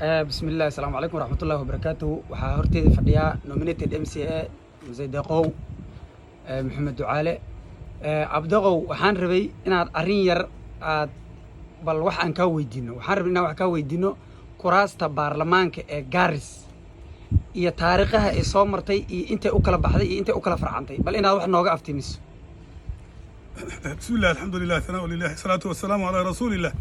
بسم الله السلام عليكم ورحمة الله وبركاته. waxaa horteeda fadhiya nominated MCA Mzee Deqow Maxamed Ducaale. Abdaqow waxaan rabay inaad arrin yar aad bal wax aan ka weydiino. Waxaan rabay inaan wax ka weydiino kuraasta baarlamaanka ee Garis iyo taariikhaha ay soo martay iyo intay u kala baxday iyo intay u kala farcantay. Bal inaad wax nooga aftimiso. بسم الله الحمد لله ثناء لله الصلاة والسلام على رسول الله.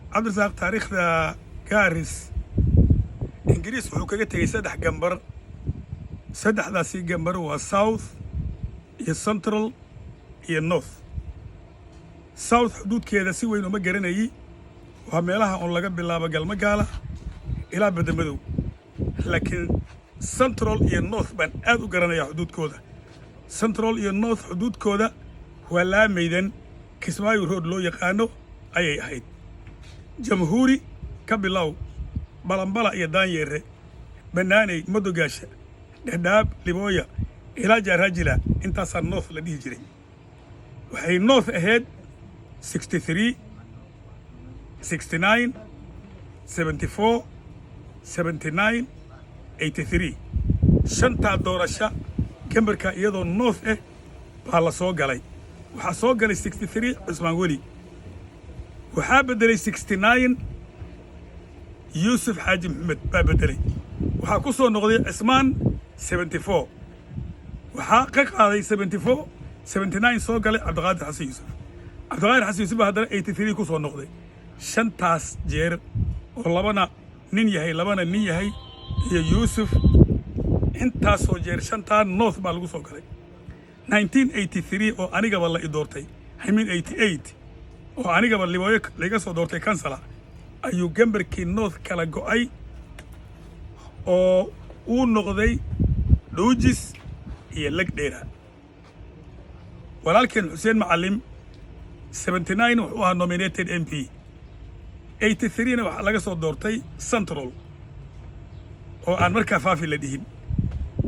عبد الرزاق تاريخ ذا كارث إنجليز وحكاية تجي سدح جنبر سدح ذا سي جنبر والساوث هي السنترال هي النورث. ساوث حدود كذا سوى إنه مجرنا يي وهميلها أن لقب بالله بقال مقالة إلى بدر مدو. لكن سنترال هي النورث بن أدو جرنا يا حدود كذا. سنترال هي النورث حدود كذا ولا ميدان كسماي ورود لو يقانو أي هيد. جمهوري كبلاو بلنبلا iyo daanyere banaanay madogaasha dhadhaab libooya ilaa jaarajila intaas north la dhihi jiray waxay north ahead 63 69 74 79 83 shanta doorasho gambarka iyadoo north baa la soo galay waxa soo galay 63 Cusmaan Weli waxaa bedelay 69 يوسف حاج محمد بابدلي waxaa soo noqday Cismaan 74 waxaa ka qaaday 74 79 soo galay Cabdiqaadir Xasan Yuusuf haddana 83 ku soo noqday shantaas jeer oo labana nin yahay iyo Yuusuf intaas soo jeer shantaa north baa lagu soo galay 1983 oo anigaba la idoortay 88 oo anigaba libooyo laga soo doortay kansala ayuu gambarkii north kala go'ay oo uu noqday dhuujis iyo lagdheera walaalkeen Xuseen Macalim 79 wuxuu ahaa nominated MP 83 na waxa laga soo doortay central oo aan markaa faafi la dhihin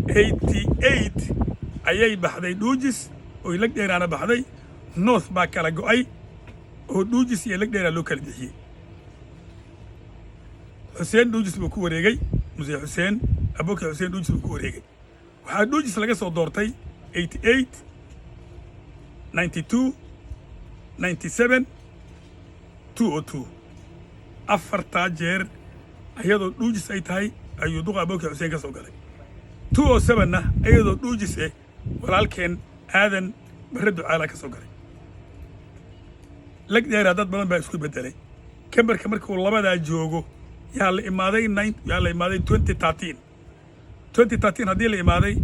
88 ayay baxday dhuujis oo lagdheeraana baxday north baa kala go'ay oo dhuujis iyo lagdheera loo kala bixiyay حسين دوجس بكو وريجي مزي حسين أبوك حسين دوجس بكو وريجي وحد دوجس لقى صوت دورتي 88 92 97 202 أفر تاجر أيضا دوجس أي تاي أيضا أبوك حسين كسو قالي 207 أيضا دوجس ولكن هذا بردوا على كسو قالي لك دير هذا بدن بيسكو بدلي كمبر كل ما جوجو yaa la imaaday 2013 haddii la imaaday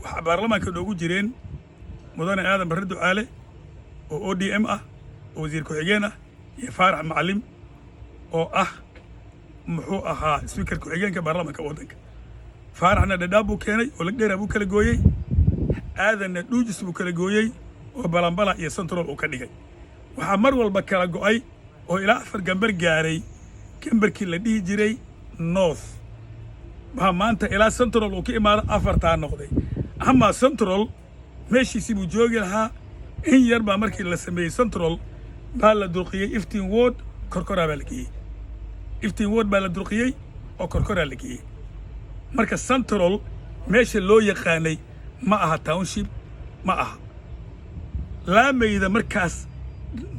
waxaa baarlamaanka noogu jireen mudane aadan barre ducaale oo ODM ah oo wasiir ku-xigeen ah iyo faarax macalim oo ah muxuu ahaa speaker ku-xigeenka baarlamaanka waddanka faaraxna dhadhaab buu keenay oo lagdheera buu kala gooyey aadanna dhuujis buu kala gooyey oo balanbala iyo central uu ka dhigay waxaa mar walba kala go'ay oo ilaa 4 gambar gaaray كمبركي لديه جري نورث بها مانتا إلى سنترال وكي إمارة أفرتها نقضي أما سنترال ماشي سيبو جوغي لها إن يربا مركي لسمي سنترال بالا درقية إفتين وود كوركورا بالكي إفتين وود بالا درقية أو كوركورا لكي مركا سنترال ماشي لو يقاني معها تاونشيب معها لا ميدا مركز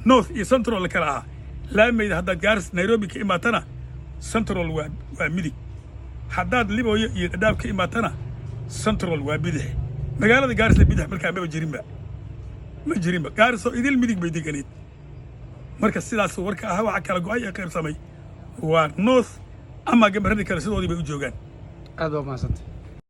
نورث إي سنترال لكلاها لا ميد هذا جارس نيروبي كإماتنا سنترال وميدي حداد ليبو يداب كإماتنا سنترال وميدي مقالة جارس لبيدح مركا ما جريمة جارس إذا الميدي بيدي جنيد مركز سلاس وركا هوا عكلا جواي أكير سامي ونورث أما جمهوري كلا سودي بيجوجان هذا ما صدق